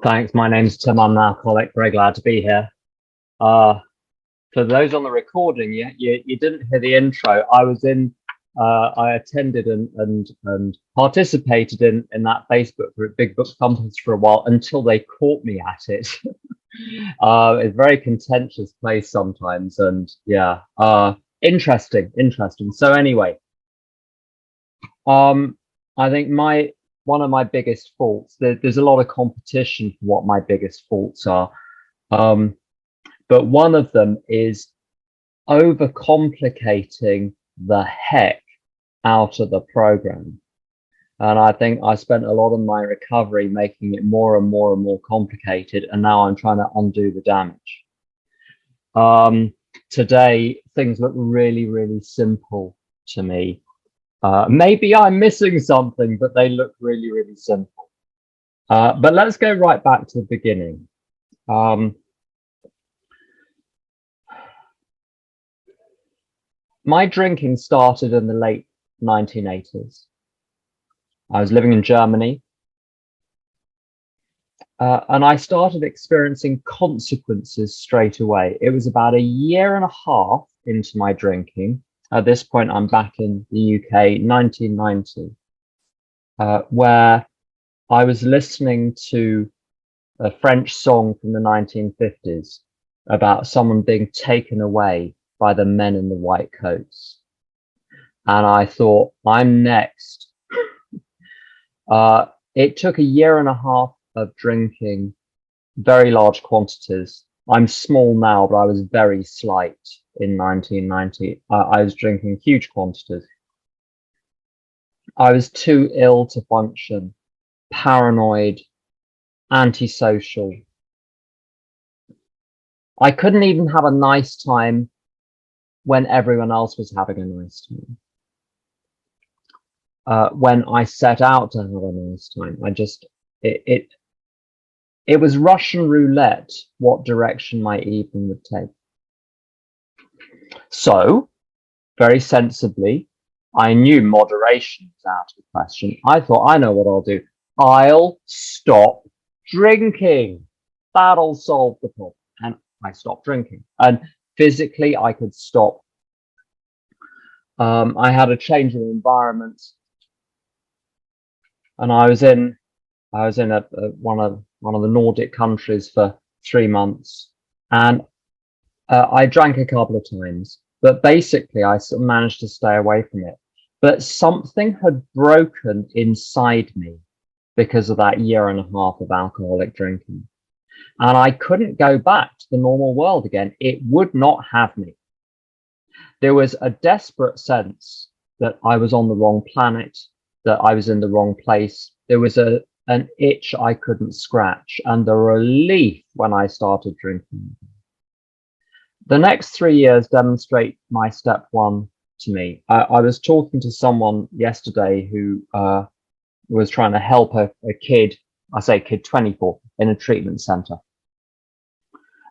Thanks. My name's Tim. I'm an alcoholic. Very glad to be here. Uh, for those on the recording, you didn't hear the intro. I attended and participated in that Facebook group, Big Book Compass, for a while until they caught me at it. It's a very contentious place sometimes, and yeah, interesting. So anyway, um, I think my one of my biggest faults. There's a lot of competition for what my biggest faults are. Um, but one of them is overcomplicating the heck out of the program. And I think I spent a lot of my recovery making it more and more and more complicated. And now I'm trying to undo the damage. Today, things look really simple to me. Maybe I'm missing something, but they look really simple. But let's go right back to the beginning. My drinking started in the late 1980s. I was living in Germany, and I started experiencing consequences straight away. It was about a year and a half into my drinking. At this point, I'm back in the UK, 1990, where I was listening to a French song from the 1950s about someone being taken away by the men in the white coats. And I thought, I'm next. It took a year and a half of drinking very large quantities. I'm small now, but I was very slight in 1990. I was drinking huge quantities. I was too ill to function, paranoid, antisocial. I couldn't even have a nice time when everyone else was having a nice time. When I set out to have a nice time, it was Russian roulette what direction my evening would take. So, very sensibly, I knew moderation was out of the question. I thought, I know what I'll do. I'll stop drinking. That'll solve the problem. And I stopped drinking. And physically, I could stop. I had a change of environment, and I was in one of the Nordic countries for 3 months, and I drank a couple of times, but basically I sort of managed to stay away from it. But something had broken inside me because of that year and a half of alcoholic drinking, and I couldn't go back to the normal world again. It would not have me. There was a desperate sense that I was on the wrong planet, that I was in the wrong place. There was an itch I couldn't scratch, and the relief when I started drinking. The next 3 years demonstrate my step one to me. I was talking to someone yesterday who was trying to help a kid, I say kid 24, in a treatment center.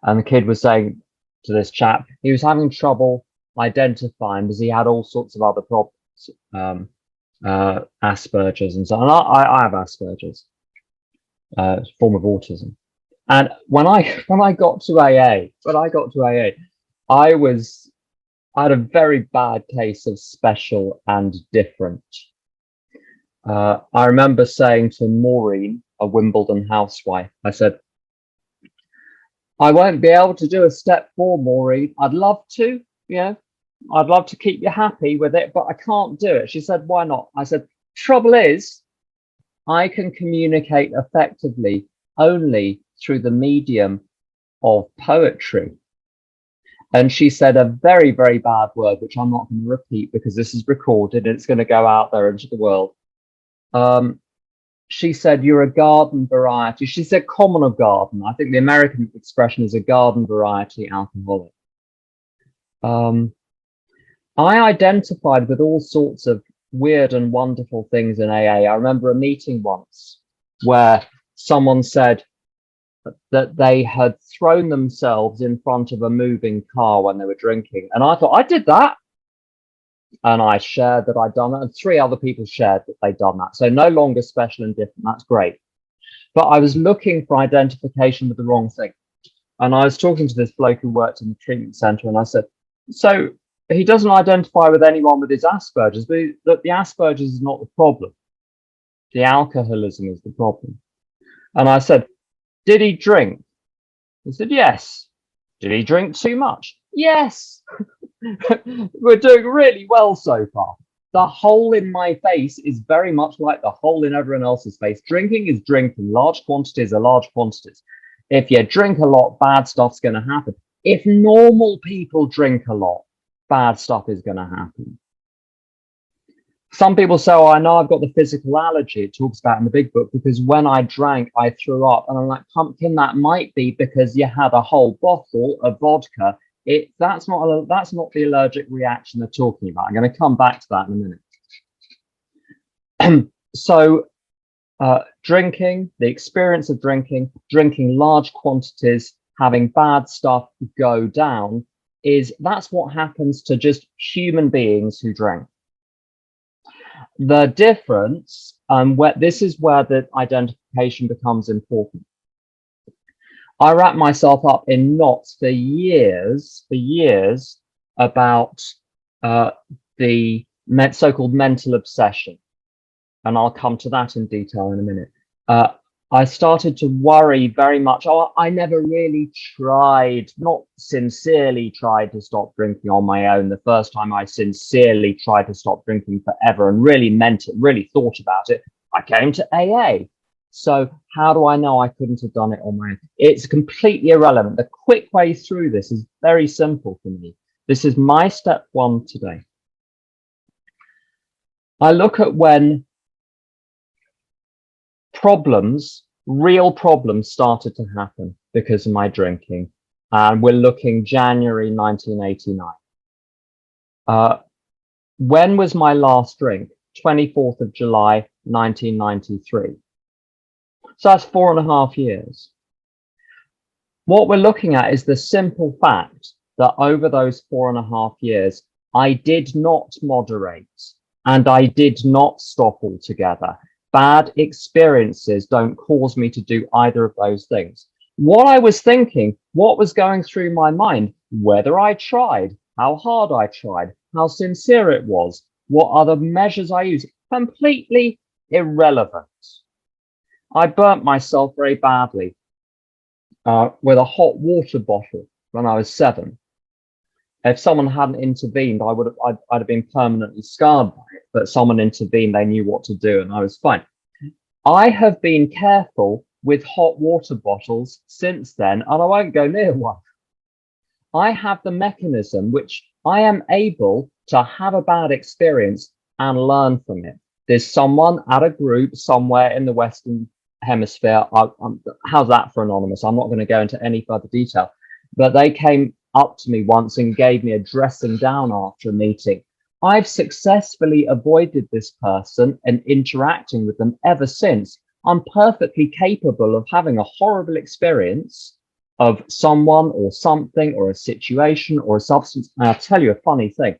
And the kid was saying to this chap, he was having trouble identifying because he had all sorts of other problems, Asperger's and so on. I have Asperger's, form of autism. And when I got to AA, I had a very bad case of special and different. I remember saying to Maureen, a Wimbledon housewife, I said, I won't be able to do a step 4, Maureen. I'd love to, I'd love to keep you happy with it, but I can't do it. She said, why not? I said, trouble is, I can communicate effectively only through the medium of poetry. And she said a very bad word, which I'm not going to repeat because this is recorded and it's going to go out there into the world. She said, you're a garden variety. She said common of garden. I think the American expression is a garden variety alcoholic. I identified with all sorts of weird and wonderful things in AA. I remember a meeting once where someone said that they had thrown themselves in front of a moving car when they were drinking. And I thought, I did that. And I shared that I'd done that. And 3 other people shared that they'd done that. So no longer special and different. That's great. but I was looking for identification with the wrong thing. And I was talking to this bloke who worked in the treatment centre, and I said, so he doesn't identify with anyone with his Asperger's, but the Asperger's is not the problem. The alcoholism is the problem. And I said, did he drink? He said, yes. Did he drink too much? Yes. We're doing really well so far. The hole in my face is very much like the hole in everyone else's face. Drinking is drinking. Large quantities are large quantities. If you drink a lot, bad stuff's going to happen. If normal people drink a lot, bad stuff is going to happen. Some people say, oh, I know I've got the physical allergy it talks about in the big book, because when I drank, I threw up. And I'm like, pumpkin, that might be because you had a whole bottle of vodka. That's not the allergic reaction they're talking about. I'm going to come back to that in a minute. So drinking, the experience of drinking large quantities, having bad stuff go down, that's what happens to just human beings who drink. The difference, this is where the identification becomes important. I wrapped myself up in knots for years about the so-called mental obsession. And I'll come to that in detail in a minute. I started to worry very much. Oh, I never really not sincerely tried to stop drinking on my own. The first time I sincerely tried to stop drinking forever and really meant it, really thought about it, I came to AA. So how do I know I couldn't have done it on my own? It's completely irrelevant. The quick way through this is very simple for me. This is my step one today. I look at when real problems started to happen because of my drinking. And we're looking January 1989. When was my last drink? 24th of July, 1993. So that's 4.5 years. What we're looking at is the simple fact that over those 4.5 years, I did not moderate and I did not stop altogether. Bad experiences don't cause me to do either of those things. What I was thinking, what was going through my mind, whether I tried, how hard I tried, how sincere it was, what other measures I used, completely irrelevant. I burnt myself very badly with a hot water bottle when I was 7. If someone hadn't intervened, I'd have been permanently scarred by it. But someone intervened, they knew what to do, and I was fine. I have been careful with hot water bottles since then, and I won't go near one. I have the mechanism which I am able to have a bad experience and learn from it. There's someone at a group somewhere in the Western Hemisphere. How's that for anonymous? I'm not going to go into any further detail, but they came up to me once and gave me a dressing down after a meeting. I've successfully avoided this person and interacting with them ever since. I'm perfectly capable of having a horrible experience of someone or something or a situation or a substance. And I'll tell you a funny thing.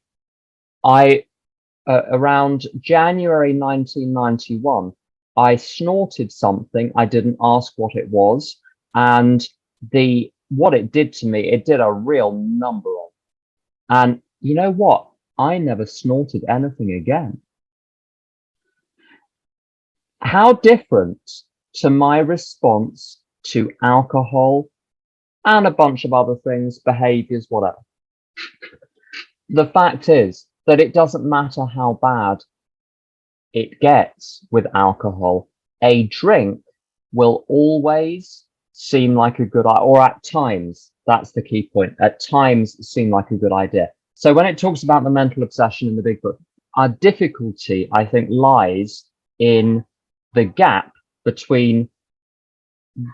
Around January 1991, I snorted something. I didn't ask what it was. And what it did to me, it did a real number on. And you know what? I never snorted anything again. How different to my response to alcohol and a bunch of other things, behaviors, whatever. The fact is that it doesn't matter how bad it gets with alcohol. A drink will always seem like a good idea, or at times, that's the key point, at times seem like a good idea. So when it talks about the mental obsession in the big book, our difficulty, I think, lies in the gap between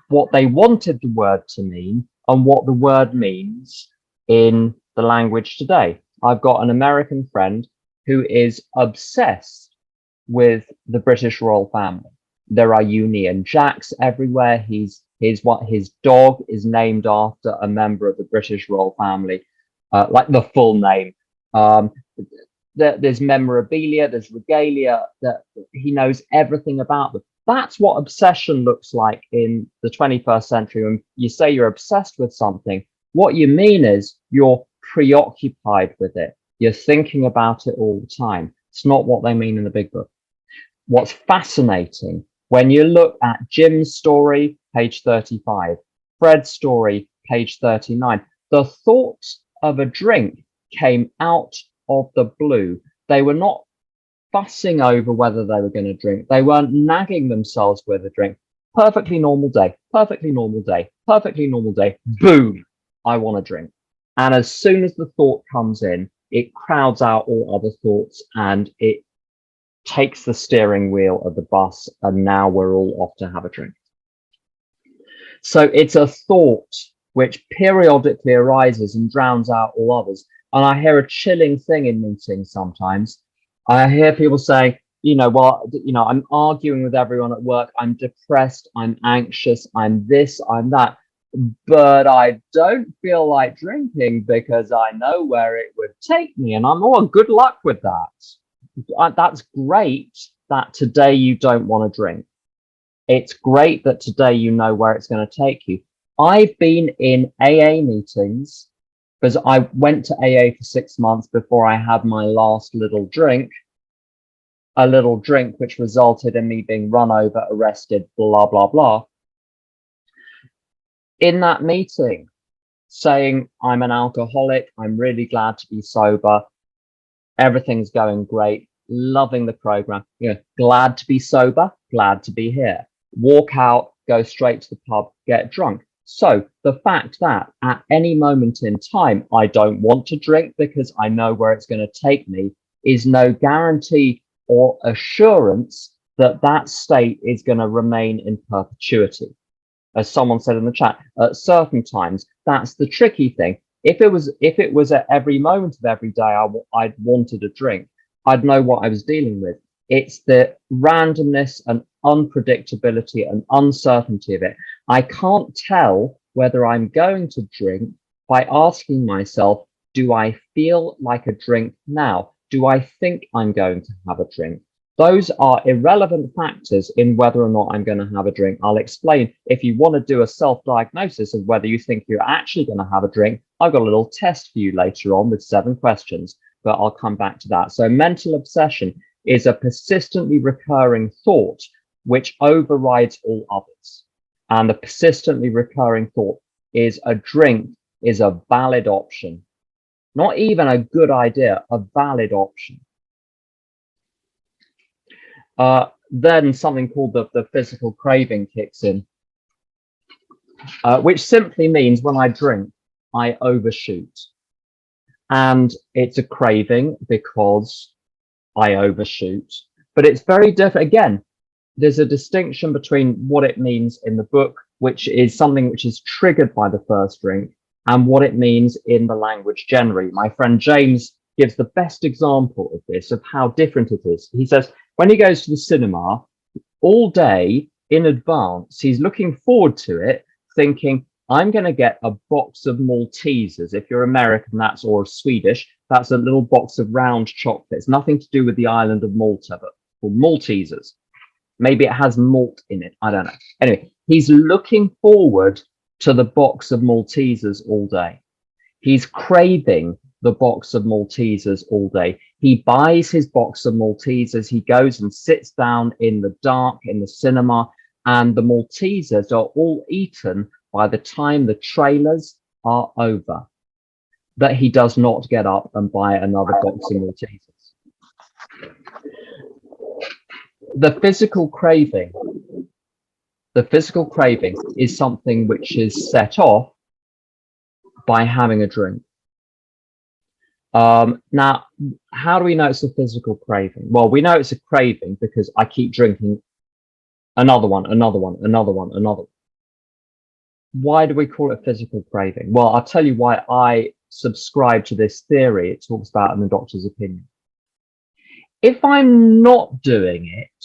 what they wanted the word to mean and what the word means in the language today. I've got an American friend who is obsessed with the British royal family. There are Union Jacks everywhere. His dog is named after a member of the British royal family, like the full name. There's memorabilia, there's regalia, that he knows everything about them. That's what obsession looks like in the 21st century. When you say you're obsessed with something, what you mean is you're preoccupied with it. You're thinking about it all the time. It's not what they mean in the big book. What's fascinating, when you look at Jim's story, page 35, Fred's story, page 39, the thought of a drink came out of the blue. They were not fussing over whether they were going to drink. They weren't nagging themselves with a drink. Perfectly normal day, perfectly normal day, perfectly normal day. Boom, I want a drink. And as soon as the thought comes in, it crowds out all other thoughts and it takes the steering wheel of the bus. And now we're all off to have a drink. So it's a thought which periodically arises and drowns out all others. And I hear a chilling thing in meetings sometimes. I hear people say, well, I'm arguing with everyone at work. I'm depressed. I'm anxious. I'm this, I'm that. But I don't feel like drinking because I know where it would take me. And good luck with that. That's great that today you don't want to drink. It's great that today you know where it's going to take you. I've been in AA meetings because I went to AA for 6 months before I had my last little drink, a little drink which resulted in me being run over, arrested, blah, blah, blah. In that meeting, saying, I'm an alcoholic, I'm really glad to be sober, everything's going great, loving the program, glad to be sober, glad to be here. Walk out, go straight to the pub, get drunk. So the fact that at any moment in time, I don't want to drink because I know where it's going to take me is no guarantee or assurance that that state is going to remain in perpetuity. As someone said in the chat, at certain times, that's the tricky thing. If it was at every moment of every day I'd wanted a drink, I'd know what I was dealing with. It's the randomness and unpredictability and uncertainty of it. I can't tell whether I'm going to drink by asking myself, do I feel like a drink now? Do I think I'm going to have a drink? Those are irrelevant factors in whether or not I'm going to have a drink. I'll explain if you want to do a self-diagnosis of whether you think you're actually going to have a drink. I've got a little test for you later on with 7 questions, but I'll come back to that. So mental obsession is a persistently recurring thought which overrides all others. And the persistently recurring thought is a drink is a valid option. Not even a good idea, a valid option. Then something called the physical craving kicks in, which simply means when I drink, I overshoot. And it's a craving because I overshoot. But it's very different. Again, there's a distinction between what it means in the book, which is something which is triggered by the first drink, and what it means in the language generally. My friend James gives the best example of this, of how different it is. He says, when he goes to the cinema all day in advance, he's looking forward to it, thinking, I'm going to get a box of Maltesers. If you're American, or Swedish, that's a little box of round chocolates. Nothing to do with the island of Malta, but called Maltesers. Maybe it has malt in it. I don't know. Anyway, he's looking forward to the box of Maltesers all day. He's craving the box of Maltesers all day. He buys his box of Maltesers. He goes and sits down in the dark in the cinema, and the Maltesers are all eaten by the time the trailers are over. That he does not get up and buy another box of Maltesers. The physical craving is something which is set off by having a drink. Now, how do we know it's a physical craving? Well, we know it's a craving because I keep drinking another one. Why do we call it physical craving? Well, I'll tell you why I subscribe to this theory it talks about in the doctor's opinion. If I'm not doing it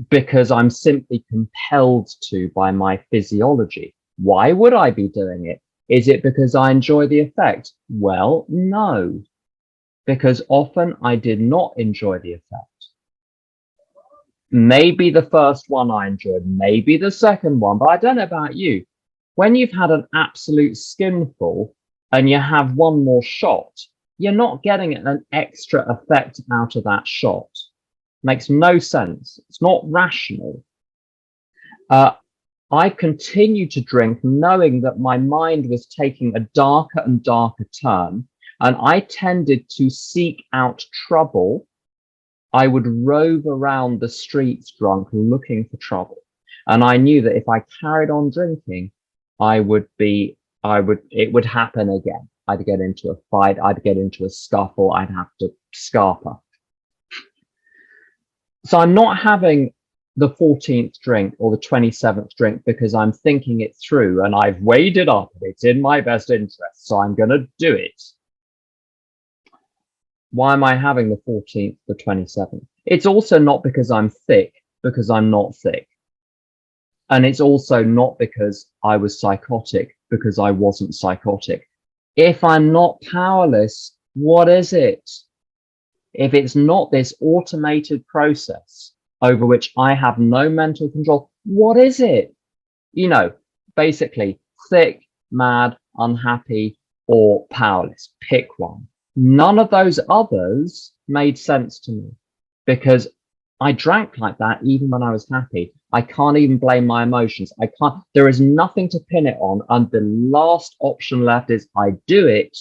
because I'm simply compelled to by my physiology, why would I be doing it? Is it because I enjoy the effect? Well, no, because often I did not enjoy the effect. Maybe the first one I enjoyed, maybe the second one, but I don't know about you. When you've had an absolute skinful and you have one more shot, you're not getting an extra effect out of that shot. Makes no sense. It's not rational. I continued to drink knowing that my mind was taking a darker and darker turn, and I tended to seek out trouble. I would rove around the streets drunk looking for trouble. And I knew that if I carried on drinking, it would happen again. I'd get into a fight, I'd get into a scuffle, I'd have to scarper. So I'm not having the 14th drink or the 27th drink because I'm thinking it through and I've weighed it up and it's in my best interest, so I'm going to do it. Why am I having the 14th, the 27th? It's also not because I'm thick, because I'm not thick. And it's also not because I was psychotic, because I wasn't psychotic. If I'm not powerless, what is it? If it's not this automated process over which I have no mental control, what is it? You know, basically thick, mad, unhappy, or powerless. Pick one. None of those others made sense to me because I drank like that even when I was happy. I can't even blame my emotions. There is nothing to pin it on. And the last option left is I do it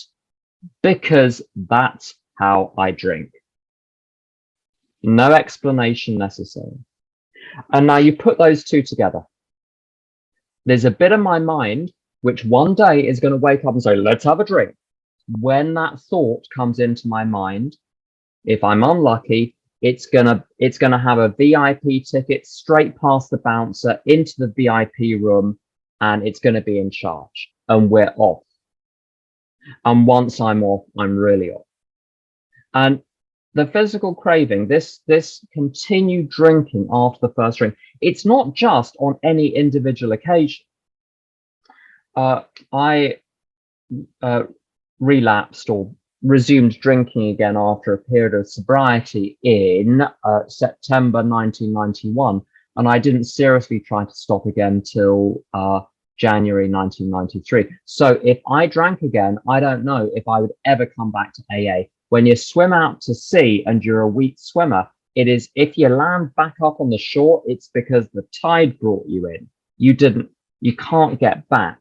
because that's how I drink. No explanation necessary. And now you put those two together. There's a bit of my mind which one day is going to wake up and say, let's have a drink. When that thought comes into my mind, if I'm unlucky, it's gonna have a VIP ticket straight past the bouncer into the VIP room, and it's gonna be in charge, and we're off. And once I'm off, I'm really off. And the physical craving, this continued drinking after the first drink, it's not just on any individual occasion. I relapsed or resumed drinking again after a period of sobriety in September 1991, and I didn't seriously try to stop again till January 1993. So if I drank again, I don't know if I would ever come back to AA. When you swim out to sea and you're a weak swimmer, it is, if you land back up on the shore, it's because the tide brought you in. You can't get back.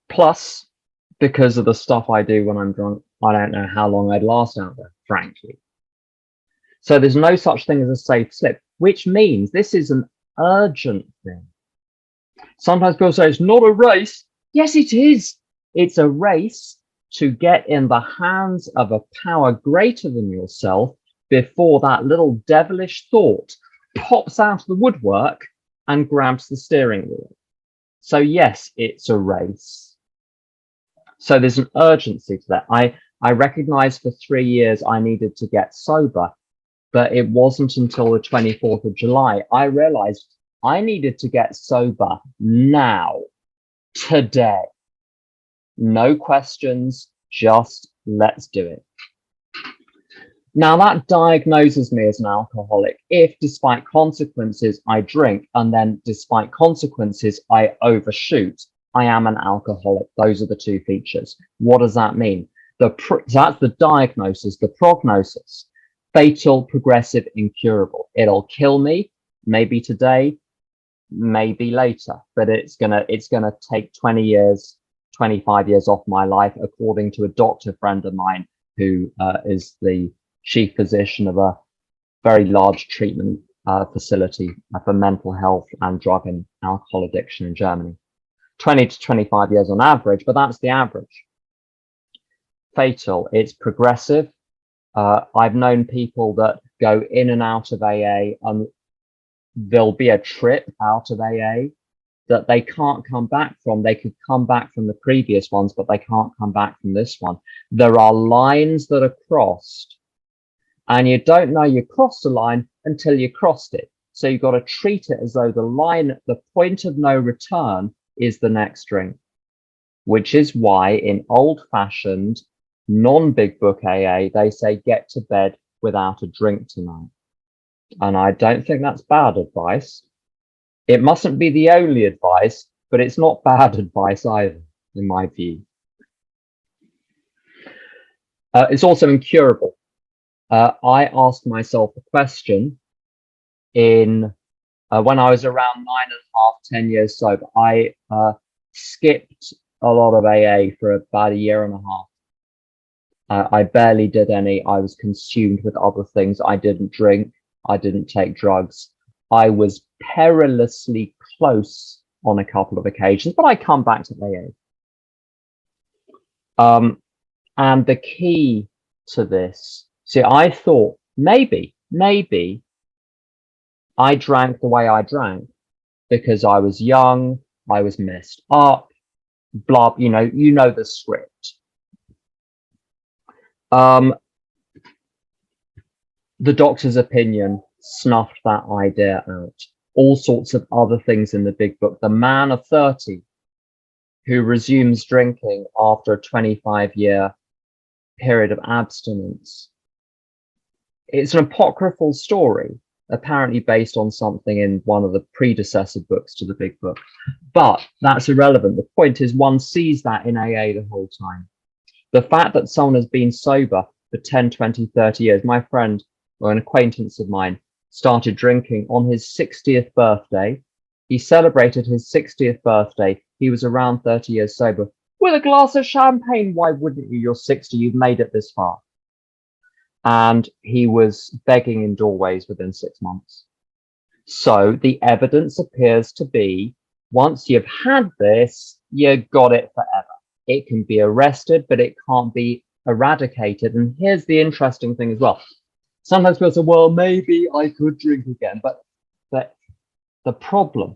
Plus, because of the stuff I do when I'm drunk, I don't know how long I'd last out there, frankly. So there's no such thing as a safe slip, which means this is an urgent thing. Sometimes people say it's not a race. Yes, it is. It's a race to get in the hands of a power greater than yourself before that little devilish thought pops out of the woodwork and grabs the steering wheel. So yes, it's a race. So there's an urgency to that. I recognized for 3 years I needed to get sober, but it wasn't until the 24th of July I realized I needed to get sober now, today. No questions, just let's do it. Now that diagnoses me as an alcoholic if, despite consequences, I drink, and then despite consequences, I overshoot. I am an alcoholic. Those are the two features. What does that mean? That's the diagnosis, the prognosis. Fatal, progressive, incurable. It'll kill me, maybe today, maybe later, but it's gonna take 20 years, 25 years off my life, according to a doctor friend of mine who is the chief physician of a very large treatment facility for mental health and drug and alcohol addiction in Germany. 20 to 25 years on average, but that's the average. Fatal, it's progressive. I've known people that go in and out of AA, and there'll be a trip out of AA that they can't come back from. They could come back from the previous ones, but they can't come back from this one. There are lines that are crossed, and you don't know you crossed a line until you crossed it. So you've got to treat it as though the line, the point of no return, is the next drink, which is why in old-fashioned, non-big book AA, they say get to bed without a drink tonight. And I don't think that's bad advice. It mustn't be the only advice, but it's not bad advice either, in my view. It's also incurable. I asked myself the question in when I was around 9.5, 10 years sober. I skipped a lot of AA for about a year and a half. I barely did any. I was consumed with other things. I didn't drink. I didn't take drugs. I was perilously close on a couple of occasions, but I come back to AA. And the key to this, see, I thought maybe I drank the way I drank because I was young, I was messed up, blah, you know the script. The doctor's opinion snuffed that idea out. All sorts of other things in the big book. The man of 30 who resumes drinking after a 25-year period of abstinence. It's an apocryphal story, apparently based on something in one of the predecessor books to the big book. But that's irrelevant. The point is one sees that in AA the whole time. The fact that someone has been sober for 10, 20, 30 years. My friend, or an acquaintance of mine, started drinking on his 60th birthday. He celebrated his 60th birthday. He was around 30 years sober with a glass of champagne. Why wouldn't you? You're 60, you've made it this far. And he was begging in doorways within 6 months. So the evidence appears to be, once you've had this, you got it forever. It can be arrested, but it can't be eradicated. And here's the interesting thing as well. Sometimes people say, well, maybe I could drink again, but the problem,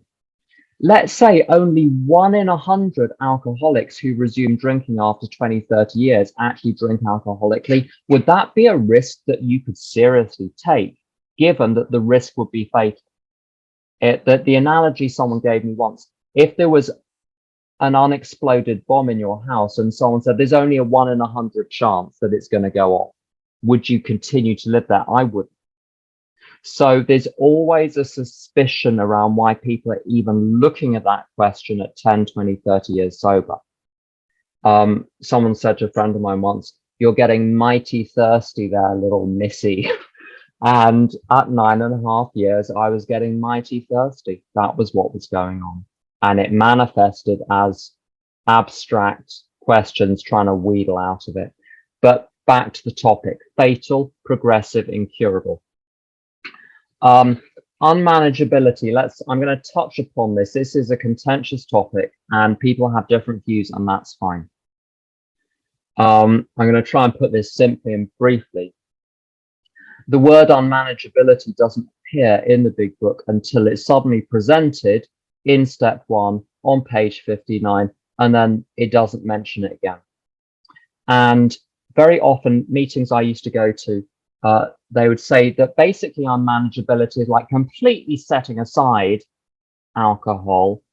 let's say only 1 in 100 alcoholics who resume drinking after 20, 30 years actually drink alcoholically. Would that be a risk that you could seriously take, given that the risk would be fatal? The analogy someone gave me once, if there was an unexploded bomb in your house and someone said there's only a 1 in 100 chance that it's going to go off, would you continue to live there? I wouldn't. So there's always a suspicion around why people are even looking at that question at 10, 20, 30 years sober. Someone said to a friend of mine once, you're getting mighty thirsty there, little missy. And at 9.5 years, I was getting mighty thirsty. That was what was going on. And it manifested as abstract questions trying to wheedle out of it. But back to the topic, fatal, progressive, incurable. Unmanageability. I'm going to touch upon this. This is a contentious topic and people have different views, and that's fine. I'm going to try and put this simply and briefly. The word unmanageability doesn't appear in the big book until it's suddenly presented in step 1 on page 59, and then it doesn't mention it again. And very often meetings I used to go to, they would say that basically unmanageability is like completely setting aside alcohol.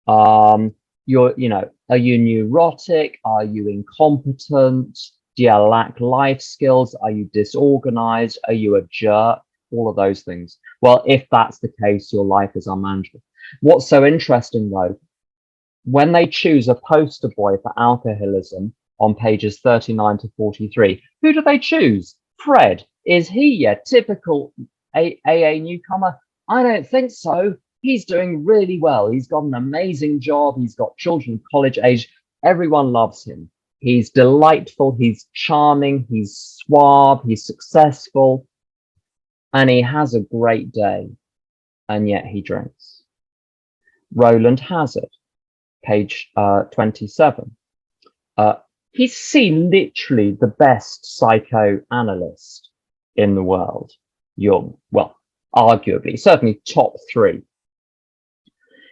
Are you neurotic? Are you incompetent? Do you lack life skills? Are you disorganized? Are you a jerk? All of those things. Well, if that's the case, your life is unmanageable. What's so interesting though, when they choose a poster boy for alcoholism on pages 39 to 43, who do they choose? Fred. Is he a typical AA newcomer? I don't think so. He's doing really well. He's got an amazing job. He's got children college age. Everyone loves him. He's delightful. He's charming. He's suave. He's successful. And he has a great day. And yet he drinks. Roland Hazard, page 27. He's seen literally the best psychoanalyst in the world. Jung, well, arguably, certainly top 3.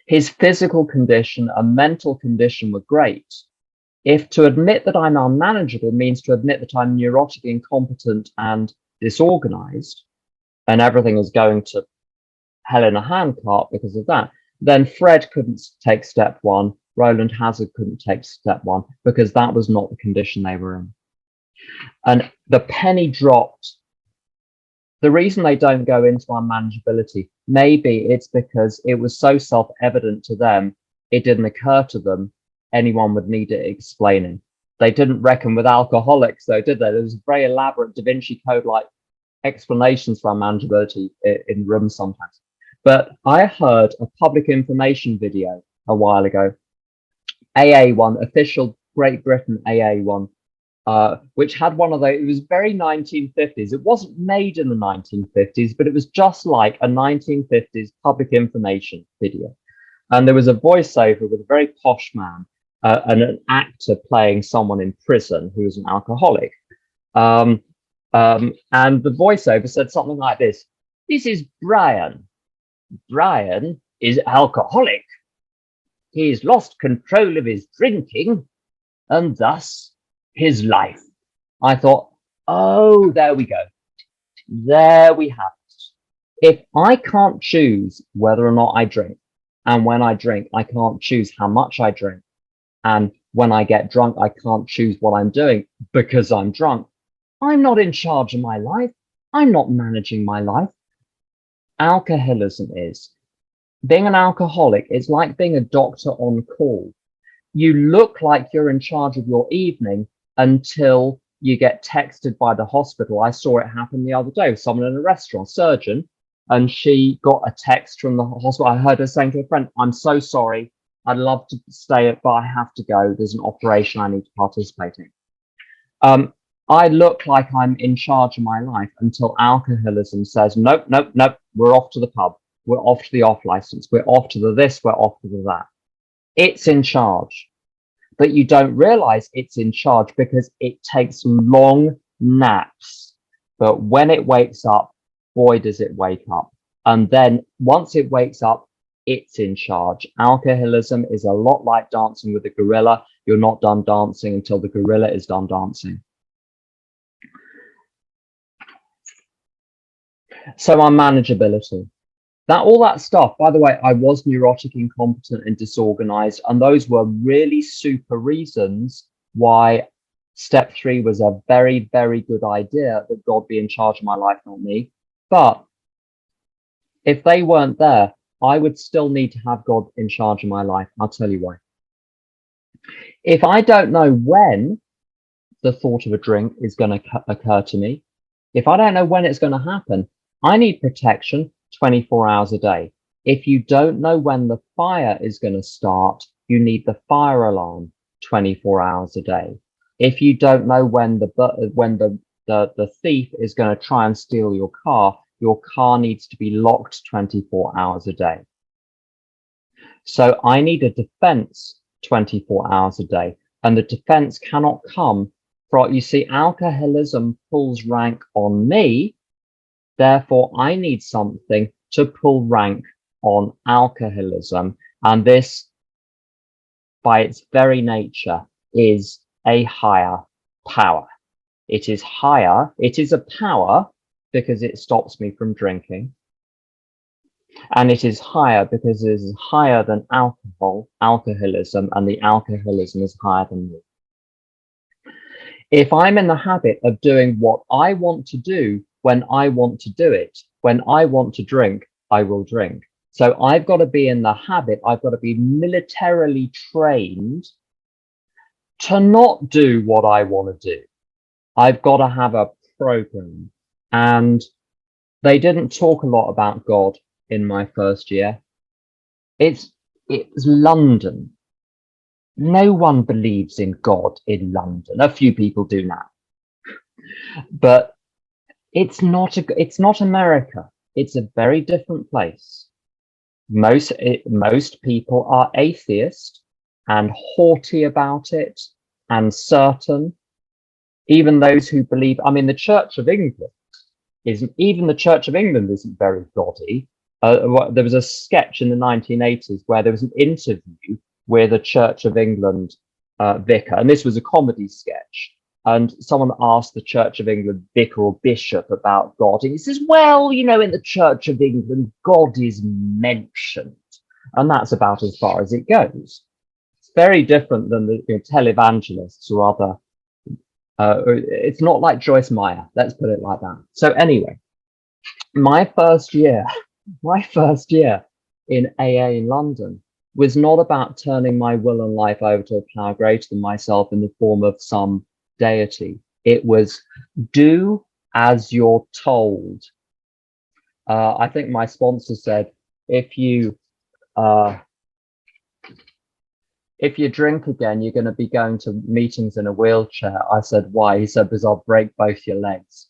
His physical condition and mental condition were great. If to admit that I'm unmanageable means to admit that I'm neurotic, incompetent, and disorganized, and everything is going to hell in a handcart because of that, then Fred couldn't take step 1. Roland Hazard couldn't take step 1 because that was not the condition they were in. And the penny dropped The reason they don't go into unmanageability, maybe it's because it was so self-evident to them, it didn't occur to them anyone would need it explaining. They didn't reckon with alcoholics, though, did they? There was very elaborate Da Vinci Code-like explanations for unmanageability in the room sometimes. But I heard a public information video a while ago, AA one, official Great Britain AA one, which had one of those. It was very 1950s. It wasn't made in the 1950s, but it was just like a 1950s public information video. And there was a voiceover with a very posh man and an actor playing someone in prison who was an alcoholic. And the voiceover said something like this: "This is Brian. Brian is alcoholic. He's lost control of his drinking and thus his life." I thought, oh, there we go. There we have it. If I can't choose whether or not I drink, and when I drink, I can't choose how much I drink, and when I get drunk, I can't choose what I'm doing because I'm drunk, I'm not in charge of my life. I'm not managing my life. Alcoholism is. Being an alcoholic is like being a doctor on call. You look like you're in charge of your evening until you get texted by the hospital. I saw it happen the other day with someone in a restaurant, surgeon, and she got a text from the hospital. I heard her saying to a friend, "I'm so sorry. I'd love to stay, but I have to go. There's an operation I need to participate in." I look like I'm in charge of my life until alcoholism says, nope, nope, nope, we're off to the pub. We're off to the off license. We're off to the this, we're off to the that. It's in charge. But you don't realize it's in charge because it takes long naps. But when it wakes up, boy, does it wake up. And then once it wakes up, it's in charge. Alcoholism is a lot like dancing with a gorilla. You're not done dancing until the gorilla is done dancing. So unmanageability. All that stuff, by the way, I was neurotic, incompetent, and disorganized, and those were really super reasons why step 3 was a very, very good idea, that God be in charge of my life, not me. But if they weren't there, I would still need to have God in charge of my life. I'll tell you why. If I don't know when the thought of a drink is going to occur to me, if I don't know when it's going to happen, I need protection 24 hours a day. If you don't know when the fire is going to start, you need the fire alarm 24 hours a day. If you don't know when the thief is going to try and steal your car needs to be locked 24 hours a day. So I need a defense 24 hours a day, and the defense cannot come from, you see, alcoholism pulls rank on me. Therefore, I need something to pull rank on alcoholism. And this, by its very nature, is a higher power. It is higher. It is a power because it stops me from drinking. And it is higher because it is higher than alcoholism, and the alcoholism is higher than me. If I'm in the habit of doing what I want to do when I want to do it, when I want to drink, I will drink. So I've got to be in the habit, I've got to be militarily trained to not do what I want to do. I've got to have a program. And they didn't talk a lot about God in my first year. It's London. No one believes in God in London. A few people do now. But it's not America. It's a very different place. Most people are atheist and haughty about it and certain. Even those who believe, I mean, the Church of England isn't very gaudy. There was a sketch in the 1980s where there was an interview with a Church of England vicar, and this was a comedy sketch. And someone asked the Church of England vicar or bishop about God, and he says, "Well, in the Church of England, God is mentioned," and that's about as far as it goes. It's very different than the televangelists or other. It's not like Joyce Meyer. Let's put it like that. So anyway, My first year, my first year in AA in London was not about turning my will and life over to a power greater than myself in the form of some deity. It was do as you're told. I think my sponsor said, uh, if you drink again, you're going to be going to meetings in a wheelchair. I said, why? He said, because I'll break both your legs.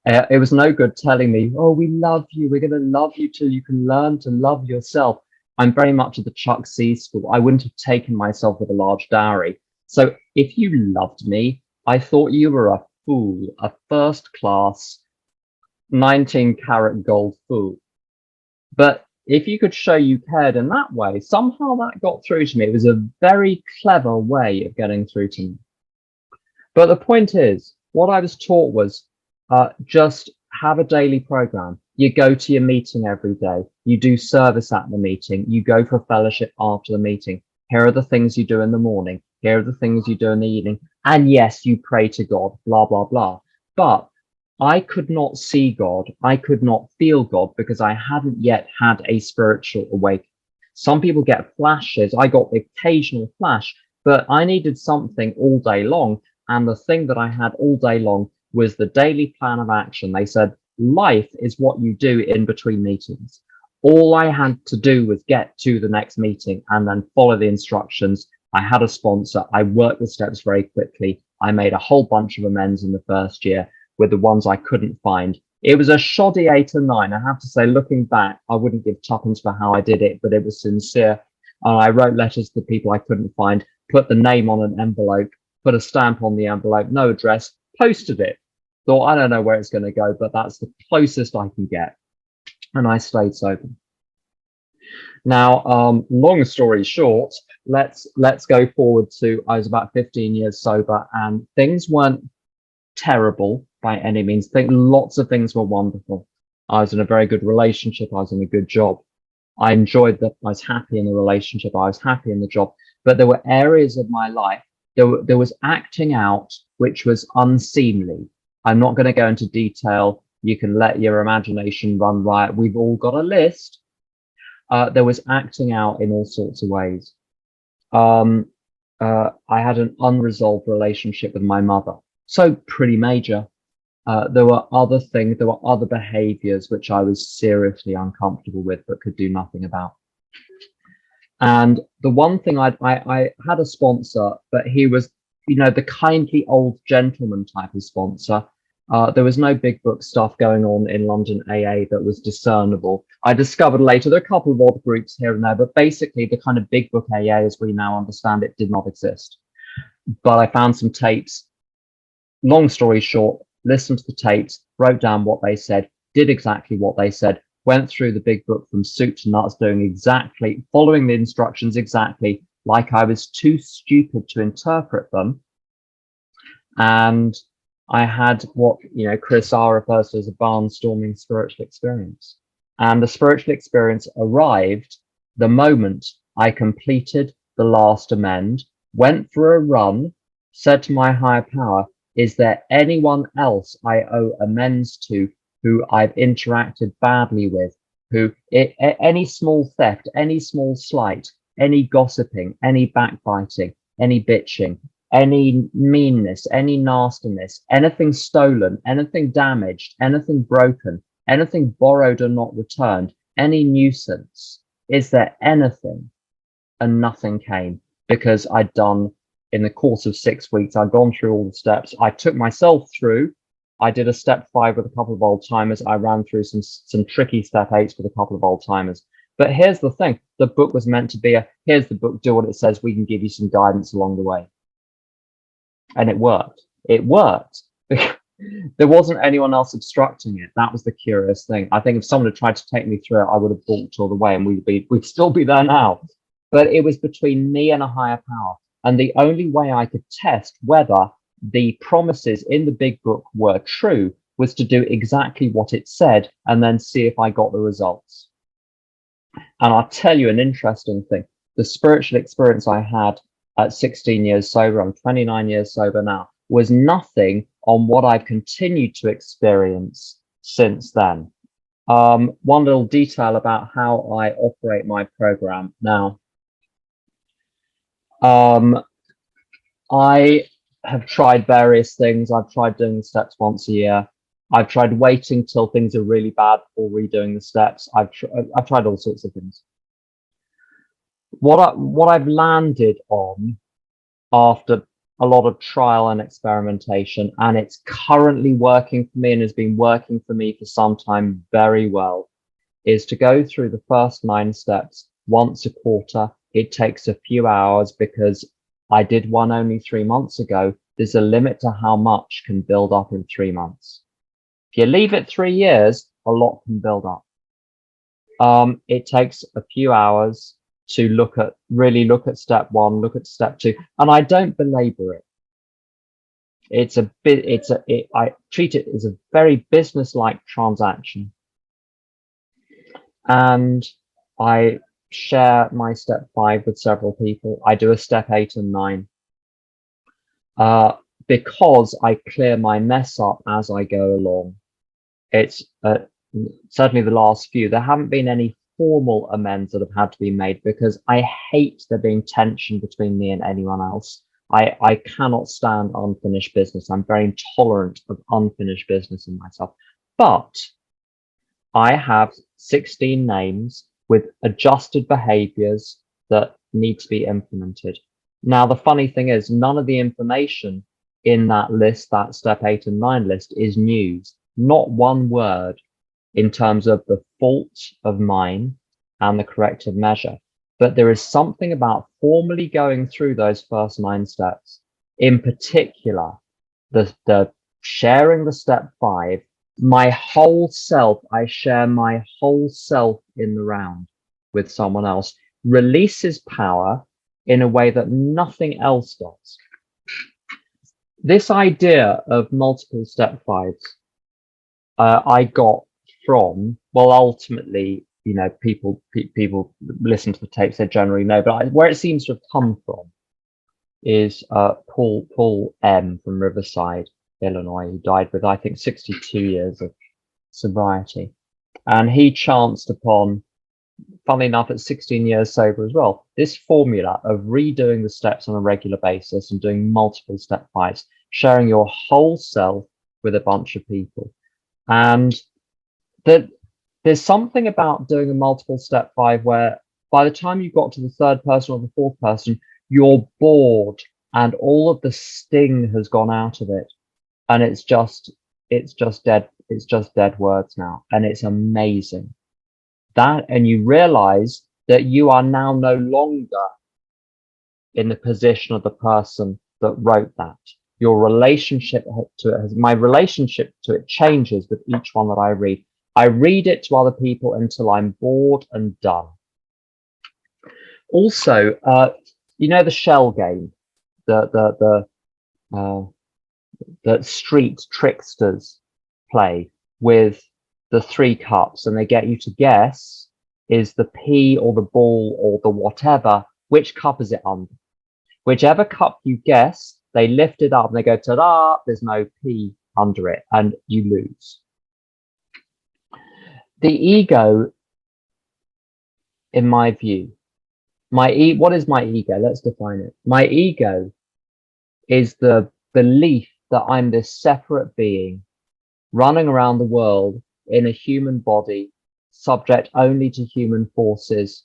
It was no good telling me, oh, we love you. We're going to love you till you can learn to love yourself. I'm very much at the Chuck C school. I wouldn't have taken myself with a large dowry. So if you loved me, I thought you were a fool, a first class 19-carat gold fool. But if you could show you cared in that way, somehow that got through to me. It was a very clever way of getting through to me. But the point is, what I was taught was just have a daily program. You go to your meeting every day. You do service at the meeting. You go for fellowship after the meeting. Here are the things you do in the morning. Here are the things you do in the evening. And yes, you pray to God, blah, blah, blah. But I could not see God. I could not feel God because I hadn't yet had a spiritual awakening. Some people get flashes. I got the occasional flash, but I needed something all day long. And the thing that I had all day long was the daily plan of action. They said, life is what you do in between meetings. All I had to do was get to the next meeting and then follow the instructions. I had a sponsor. I worked the steps very quickly. I made a whole bunch of amends in the first year with the ones I couldn't find. It was a shoddy 8 or 9. I have to say, looking back, I wouldn't give tuppence for how I did it, but it was sincere. And I wrote letters to people I couldn't find, put the name on an envelope, put a stamp on the envelope, no address, posted it. Thought, I don't know where it's going to go, but that's the closest I can get. And I stayed sober. Now, long story short, let's go forward to, I was about 15 years sober and things weren't terrible by any means. I think lots of things were wonderful. I was in a very good relationship. I was in a good job. I enjoyed that. I was happy in the relationship. I was happy in the job. But there were areas of my life, there was acting out, which was unseemly. I'm not going to go into detail. You can let your imagination run riot. We've all got a list. There was acting out in all sorts of ways. I had an unresolved relationship with my mother. So pretty major. There were other things, there were other behaviors which I was seriously uncomfortable with, but could do nothing about. And the one thing I had a sponsor, but he was, the kindly old gentleman type of sponsor. There was no big book stuff going on in London AA that was discernible. I discovered later there are a couple of odd groups here and there, but basically the kind of big book AA as we now understand it did not exist. But I found some tapes. Long story short, listened to the tapes, wrote down what they said, did exactly what they said, went through the big book from soup to nuts, doing exactly, following the instructions exactly like I was too stupid to interpret them. And I had what, Chris R refers to as a barnstorming spiritual experience. And the spiritual experience arrived the moment I completed the last amend, went for a run, said to my higher power, is there anyone else I owe amends to who I've interacted badly with, any small theft, any small slight, any gossiping, any backbiting, any bitching, any meanness, any nastiness, anything stolen, anything damaged, anything broken, anything borrowed and not returned, any nuisance? Is there anything? And nothing came because I'd done, in the course of 6 weeks, I'd gone through all the steps. I took myself through. I did a step 5 with a couple of old timers. I ran through some tricky step 8s with a couple of old timers. But here's the thing. The book was meant to be here's the book, do what it says. We can give you some guidance along the way. And it worked. It worked. There wasn't anyone else obstructing it. That was the curious thing. I think if someone had tried to take me through it, I would have balked all the way and we'd still be there now. But it was between me and a higher power. And the only way I could test whether the promises in the big book were true was to do exactly what it said and then see if I got the results. And I'll tell you an interesting thing. The spiritual experience I had at 16 years sober, I'm 29 years sober now, was nothing on what I've continued to experience since then. One little detail about how I operate my program now. I have tried various things. I've tried doing the steps once a year. I've tried waiting till things are really bad before redoing the steps. I've tried all sorts of things. What I've landed on after a lot of trial and experimentation, and it's currently working for me and has been working for me for some time very well, is to go through the first 9 steps once a quarter. It takes a few hours because I did one only 3 months ago. There's a limit to how much can build up in 3 months. If you leave it 3 years, a lot can build up. It takes a few hours to really look at step 1, look at step 2, and I don't belabor it. I treat it as a very business-like transaction. And I share my step 5 with several people. I do a step 8 and 9 because I clear my mess up as I go along. It's certainly the last few. There haven't been any formal amends that have had to be made because I hate there being tension between me and anyone else. I cannot stand unfinished business. I'm very intolerant of unfinished business in myself. But I have 16 names with adjusted behaviors that need to be implemented. Now, the funny thing is, none of the information in that list, that step 8 and 9 list, is news. Not one word in terms of the fault of mine and the corrective measure. But there is something about formally going through those first 9 steps, in particular, the sharing the step 5, my whole self, I share my whole self in the round with someone else, releases power in a way that nothing else does. This idea of multiple step 5s, I got from, well, ultimately, you know, people listen to the tapes, they generally know, but where it seems to have come from is Paul M from Riverside, Illinois, who died with, I think, 62 years of sobriety. And he chanced upon, funnily enough, at 16 years sober as well, this formula of redoing the steps on a regular basis and doing multiple step 5s, sharing your whole self with a bunch of people. And that there's something about doing a multiple step 5 where by the time you got to the 3rd person or the 4th person, you're bored and all of the sting has gone out of it. And it's just dead words now. And it's amazing that, and you realize that you are now no longer in the position of the person that wrote that. Your relationship to it my relationship to it changes with each one that I read. I read it to other people until I'm bored and done. Also, you know, the shell game, the street tricksters play with the 3 cups, and they get you to guess, is the pea or the ball or the whatever, which cup is it under? Whichever cup you guess, they lift it up and they go, ta-da, there's no pea under it, and you lose. The ego, in my view, what is my ego? Let's define it. My ego is the belief that I'm this separate being running around the world in a human body, subject only to human forces,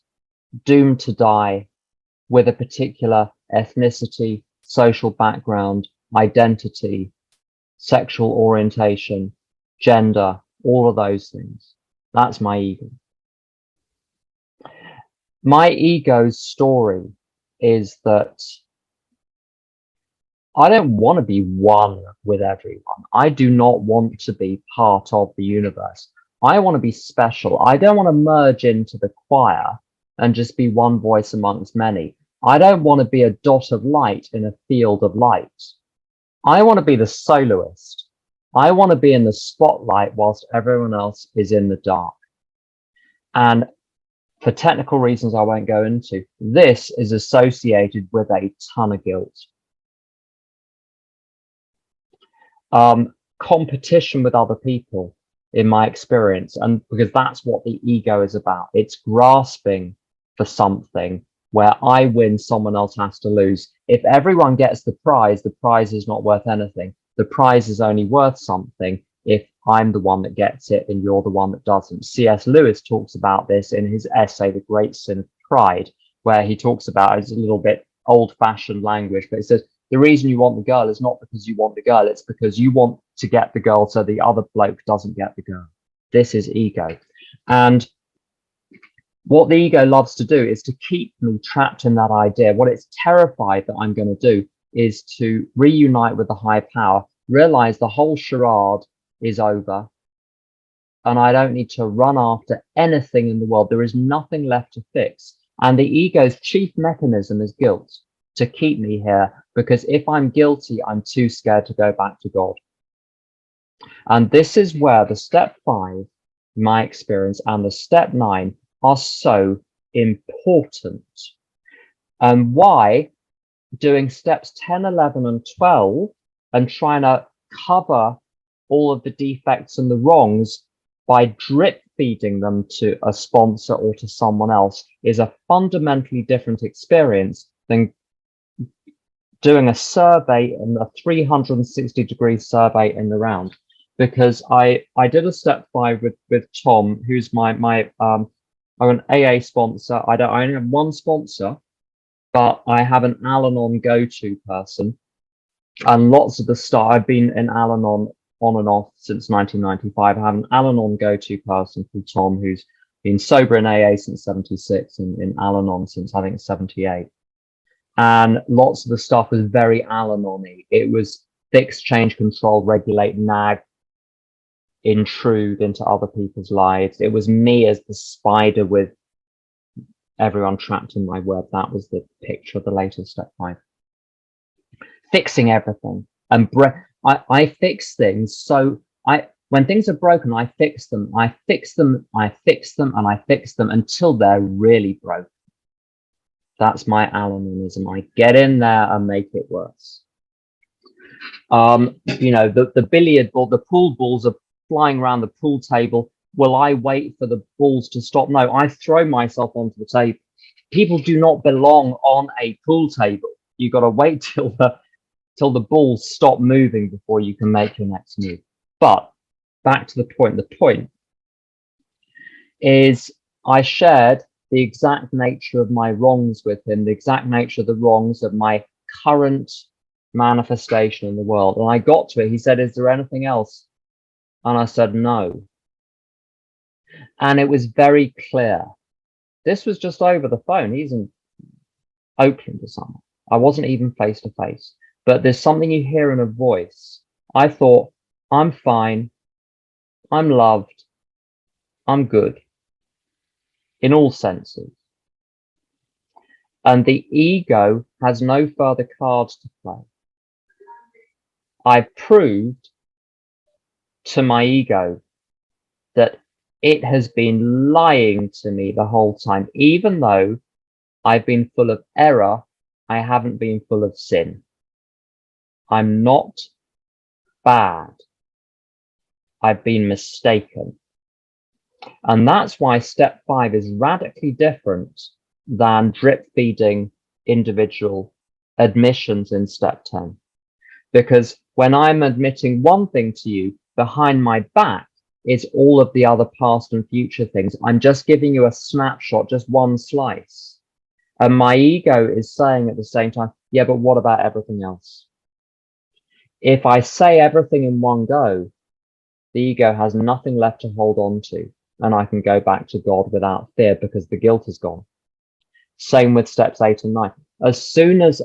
doomed to die, with a particular ethnicity, social background, identity, sexual orientation, gender, all of those things. That's my ego. My ego's story is that I don't want to be one with everyone. I do not want to be part of the universe. I want to be special. I don't want to merge into the choir and just be one voice amongst many. I don't want to be a dot of light in a field of light. I want to be the soloist. I want to be in the spotlight whilst everyone else is in the dark. And for technical reasons I won't go into, this is associated with a ton of guilt. Competition with other people in my experience. And because that's what the ego is about. It's grasping for something where I win, someone else has to lose. If everyone gets the prize is not worth anything. The prize is only worth something if I'm the one that gets it and you're the one that doesn't. C.S. Lewis talks about this in his essay, The Great Sin of Pride, where he talks about, it's a little bit old-fashioned language, but it says, the reason you want the girl is not because you want the girl, it's because you want to get the girl so the other bloke doesn't get the girl. This is ego. And what the ego loves to do is to keep me trapped in that idea. What it's terrified that I'm going to do is to reunite with the higher power, realize the whole charade is over, and I don't need to run after anything in the world. There is nothing left to fix. And the ego's chief mechanism is guilt, to keep me here, because if I'm guilty, I'm too scared to go back to God. And this is where the step 5, my experience, and the step 9 are so important. And why doing steps 10, 11, and 12 and trying to cover all of the defects and the wrongs by drip feeding them to a sponsor or to someone else is a fundamentally different experience than doing a survey and a 360-degree survey in the round. Because I did a step 5 with Tom, who's I'm an AA sponsor. I only have one sponsor, but I have an Al-Anon go-to person. And lots of the stuff, I've been in Al-Anon on and off since 1995. I have an Al-Anon go-to person called Tom, who's been sober in AA since 76 and in Al-Anon since I think 78. And lots of the stuff was very Al-Anon-y. It was fix, change, control, regulate, nag, intrude into other people's lives. It was me as the spider with everyone trapped in my web. That was the picture of the latest step 5. Fixing everything. And I fix things. So when things are broken, I fix them. I fix them, I fix them, and I fix them until they're really broken. That's my Al-Anonism. I get in there and make it worse. The billiard ball, the pool balls are flying around the pool table. Will I wait for the balls to stop? No, I throw myself onto the table. People do not belong on a pool table. You've got to wait till the balls stop moving before you can make your next move. But back to the point. The point is I shared the exact nature of my wrongs with him, the exact nature of the wrongs of my current manifestation in the world. And I got to it. He said, is there anything else? And I said, no. And it was very clear. This was just over the phone. He's in Oakland or something. I wasn't even face to face. But there's something you hear in a voice. I thought, I'm fine. I'm loved. I'm good. In all senses. And the ego has no further cards to play. I proved to my ego that it has been lying to me the whole time. Even though I've been full of error, I haven't been full of sin. I'm not bad. I've been mistaken. And that's why step 5 is radically different than drip feeding individual admissions in step 10. Because when I'm admitting one thing to you, behind my back is all of the other past and future things. I'm just giving you a snapshot, just one slice. And my ego is saying at the same time, yeah, but what about everything else? If I say everything in one go, the ego has nothing left to hold on to, and I can go back to God without fear because the guilt is gone. Same with steps 8 and 9. As soon as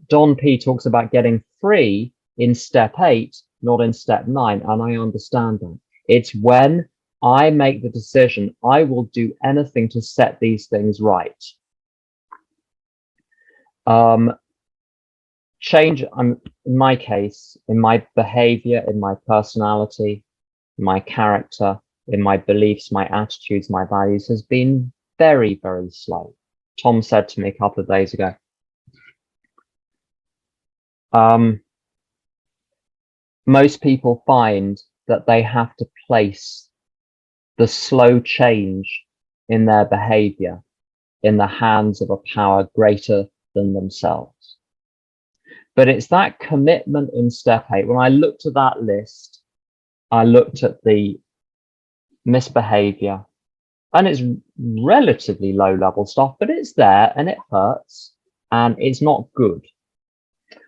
Don P talks about getting free in step 8, not in step 9, and I understand that. It's when I make the decision, I will do anything to set these things right. Change, in my case, in my behavior, in my personality, my character, in my beliefs, my attitudes, my values has been very, very slow. Tom said to me a couple of days ago, most people find that they have to place the slow change in their behavior in the hands of a power greater than themselves. But it's that commitment in step 8. When I looked at that list, I looked at the misbehavior, and it's relatively low level stuff, but it's there and it hurts and it's not good.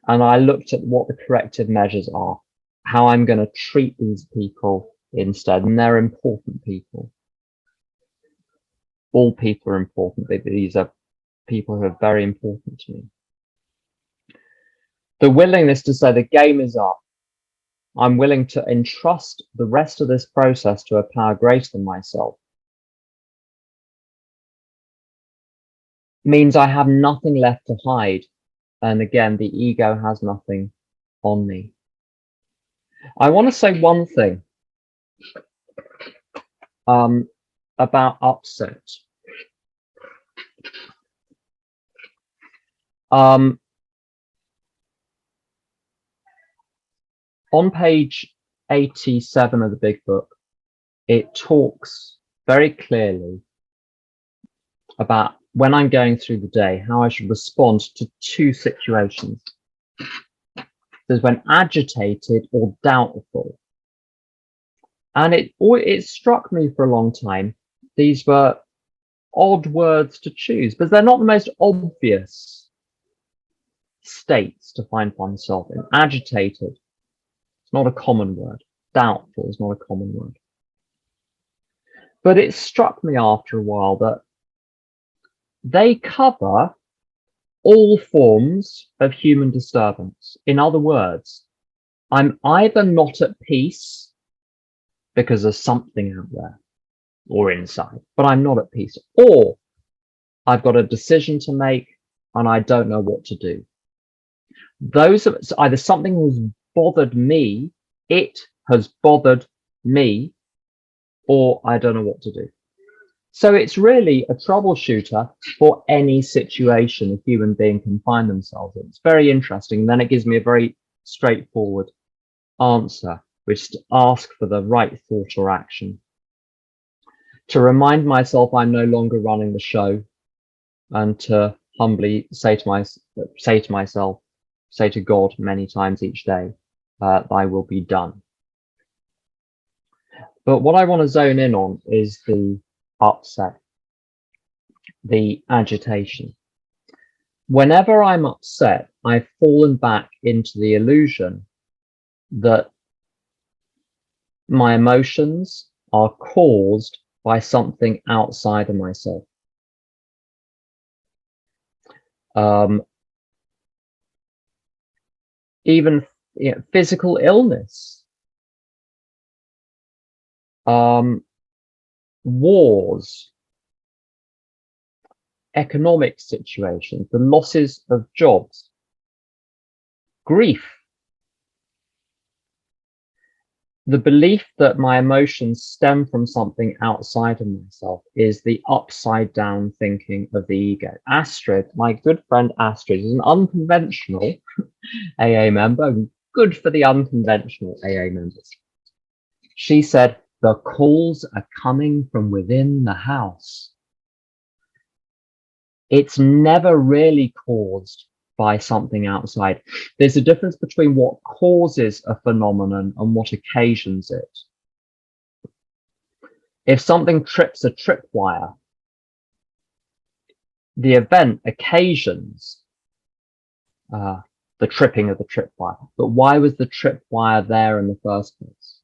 And I looked at what the corrective measures are, how I'm going to treat these people instead. And they're important people. All people are important. These are people who are very important to me. The willingness to say the game is up. I'm willing to entrust the rest of this process to a power greater than myself. Means I have nothing left to hide. And again, the ego has nothing on me. I want to say one thing about upset. On page 87 of the big book, it talks very clearly about when I'm going through the day, how I should respond to 2 situations. There's when agitated or doubtful. And it struck me for a long time. These were odd words to choose, but they're not the most obvious states to find oneself in. Agitated, it's not a common word. Doubtful is not a common word. But it struck me after a while that they cover all forms of human disturbance. In other words, I'm either not at peace because there's something out there or inside, but I'm not at peace, or I've got a decision to make and I don't know what to do. Those are either something has bothered me, it has bothered me, or I don't know what to do. So it's really a troubleshooter for any situation a human being can find themselves in. It's very interesting. Then it gives me a very straightforward answer, which is to ask for the right thought or action. To remind myself I'm no longer running the show, and to humbly say to myself, say to God many times each day, thy will be done. But what I want to zone in on is the upset, the agitation. Whenever I'm upset, I've fallen back into the illusion that my emotions are caused by something outside of myself. Even physical illness, wars, economic situations, the losses of jobs, grief. The belief that my emotions stem from something outside of myself is the upside down thinking of the ego. Astrid, my good friend Astrid, is an unconventional AA member, good for the unconventional AA members. She said, the calls are coming from within the house. It's never really caused by something outside. There's a difference between what causes a phenomenon and what occasions it. If something trips a tripwire, the event occasions the tripping of the tripwire. But why was the tripwire there in the first place?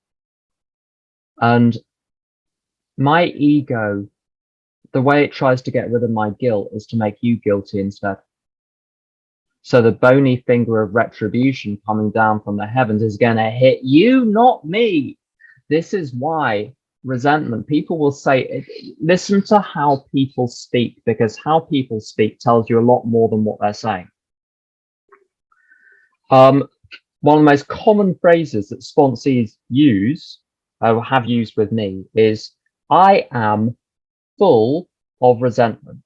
And my ego, the way it tries to get rid of my guilt is to make you guilty instead. So the bony finger of retribution coming down from the heavens is going to hit you, not me. This is why resentment, people will say, listen to how people speak, because how people speak tells you a lot more than what they're saying. One of the most common phrases that sponsees use, or have used with me, is, I am full of resentment.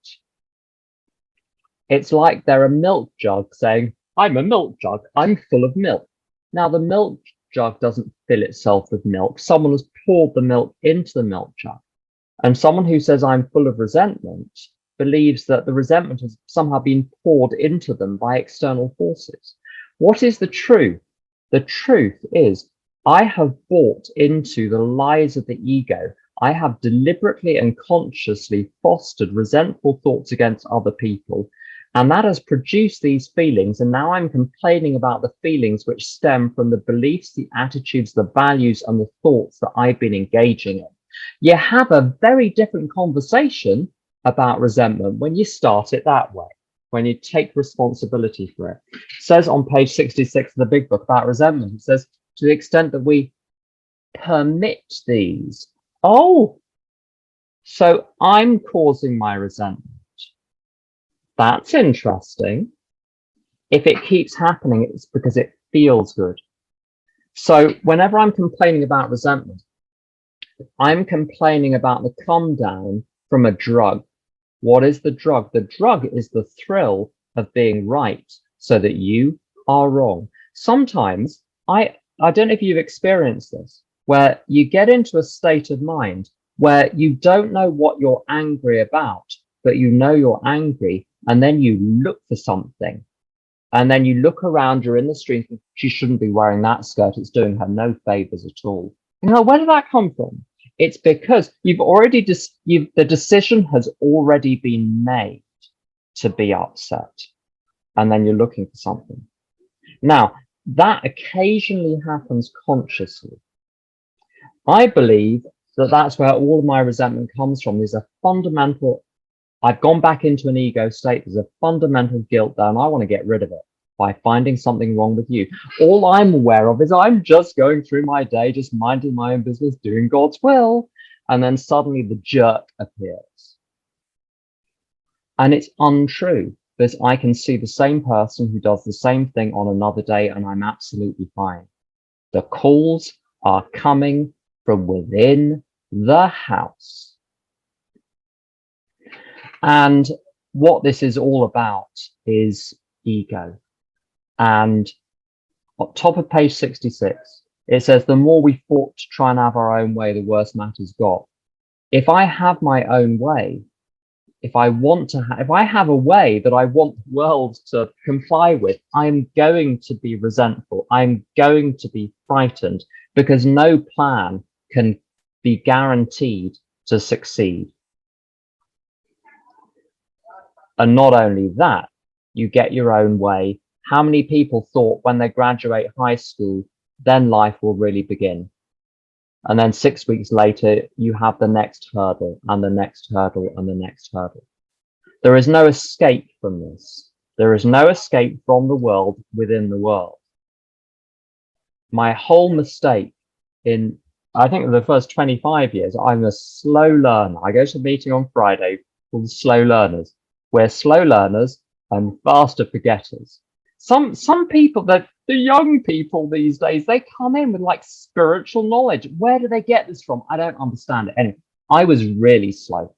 It's like they're a milk jug saying, I'm a milk jug, I'm full of milk. Now, the milk jug doesn't fill itself with milk. Someone has poured the milk into the milk jug. And someone who says I'm full of resentment believes that the resentment has somehow been poured into them by external forces. What is the truth? The truth is I have bought into the lies of the ego. I have deliberately and consciously fostered resentful thoughts against other people. And that has produced these feelings. And now I'm complaining about the feelings which stem from the beliefs, the attitudes, the values, and the thoughts that I've been engaging in. You have a very different conversation about resentment when you start it that way, when you take responsibility for it. It says on page 66 of the big book about resentment, it says, to the extent that we permit these. Oh, so I'm causing my resentment. That's interesting. If it keeps happening, it's because it feels good. So whenever I'm complaining about resentment, I'm complaining about the come down from a drug. What is the drug? The drug is the thrill of being right so that you are wrong. Sometimes, I don't know if you've experienced this, where you get into a state of mind where you don't know what you're angry about, but you know you're angry, and then you look for something. And then you look around, you're in the street, and she shouldn't be wearing that skirt. It's doing her no favors at all. You know, where did that come from? It's because you've already, the decision has already been made to be upset. And then you're looking for something. Now, that occasionally happens consciously. I believe that that's where all of my resentment comes from. There's a fundamental, I've gone back into an ego state. There's a fundamental guilt there, and I want to get rid of it by finding something wrong with you. All I'm aware of is I'm just going through my day, just minding my own business, doing God's will. And then suddenly the jerk appears. And it's untrue, because I can see the same person who does the same thing on another day, and I'm absolutely fine. The calls are coming from within the house. And what this is all about is ego. And on top of page 66, it says, the more we fought to try and have our own way, the worse matters got. If I have my own way, if I have a way that I want the world to comply with, I'm going to be resentful. I'm going to be frightened, because no plan can be guaranteed to succeed. And not only that, you get your own way. How many people thought when they graduate high school, then life will really begin? And then 6 weeks later, you have the next hurdle and the next hurdle and the next hurdle. There is no escape from this. There is no escape from the world within the world. My whole mistake in, I think, the first 25 years, I'm a slow learner. I go to a meeting on Friday called Slow Learners. We're slow learners and faster forgetters. Some people, the young people these days, they come in with like spiritual knowledge. Where do they get this from? I don't understand it. Anyway, I was really slow.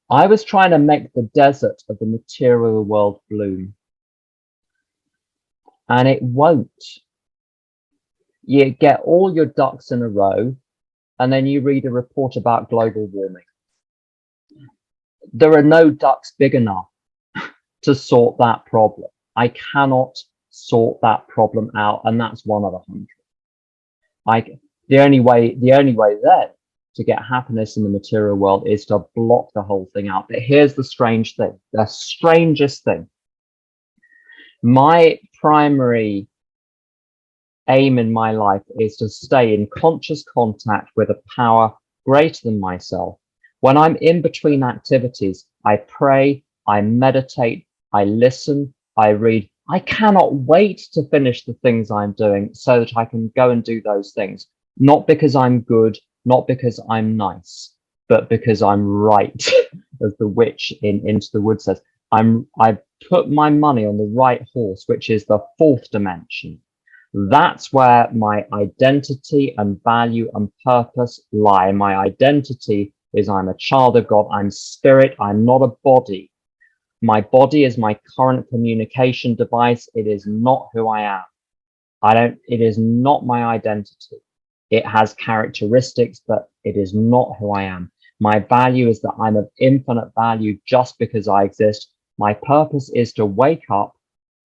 I was trying to make the desert of the material world bloom. And it won't. You get all your ducks in a row, and then you read a report about global warming. There are no ducks big enough to sort that problem. I cannot sort that problem out, and that's one of 100. The only way then to get happiness in the material world is to block the whole thing out. But here's the strange thing, the strangest thing. My primary aim in my life is to stay in conscious contact with a power greater than myself. When I'm in between activities, I pray, I meditate, I listen, I read. I cannot wait to finish the things I'm doing so that I can go and do those things. Not because I'm good, not because I'm nice, but because I'm right, as the witch in Into the Woods says. I've put my money on the right horse, which is the fourth dimension. That's where my identity and value and purpose lie. My identity is I'm a child of God. I'm spirit. I'm not a body. My body is my current communication device. It is not who I am. It is not my identity. It has characteristics, but it is not who I am. My value is that I'm of infinite value just because I exist. My purpose is to wake up,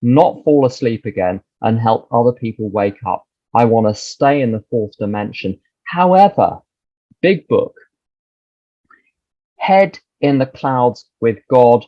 not fall asleep again, and help other people wake up. I want to stay in the fourth dimension. However, big book, head in the clouds with God,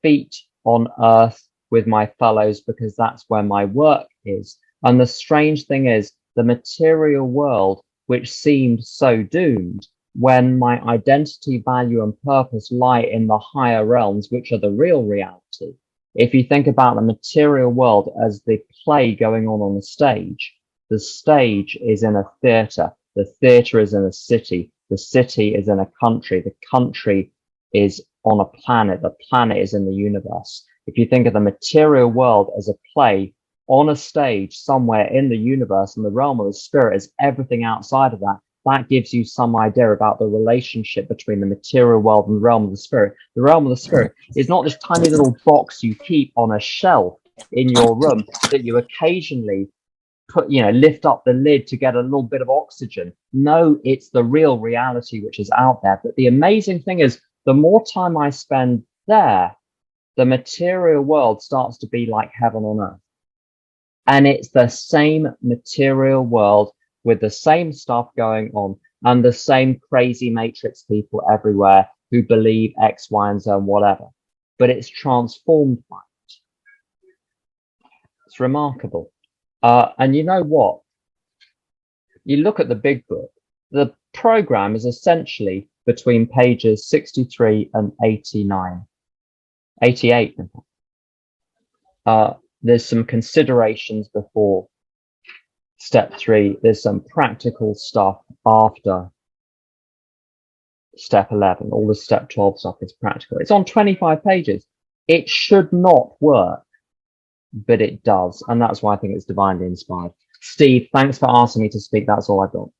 feet on earth with my fellows, because that's where my work is. And the strange thing is, the material world, which seemed so doomed, when my identity, value, and purpose lie in the higher realms, which are the real reality. If you think about the material world as the play going on the stage is in a theatre, the theatre is in a city, the city is in a country, the country is on a planet, the planet is in the universe. If you think of the material world as a play on a stage somewhere in the universe, and the realm of the spirit is everything outside of that, that gives you some idea about the relationship between the material world and the realm of the spirit. The realm of the spirit is not this tiny little box you keep on a shelf in your room that you occasionally put, lift up the lid to get a little bit of oxygen. No, it's the real reality which is out there. But the amazing thing is, the more time I spend there, the material world starts to be like heaven on earth. And it's the same material world with the same stuff going on and the same crazy matrix people everywhere who believe X, Y, and Z and whatever. But it's transformed by it. It's remarkable. And you know what? You look at the big book, the program is essentially between pages 63 and 89, 88, in fact. There's some considerations before step 3. There's some practical stuff after step 11. All the step 12 stuff is practical. It's on 25 pages. It should not work, but it does. And that's why I think it's divinely inspired. Steve, thanks for asking me to speak. That's all I've got.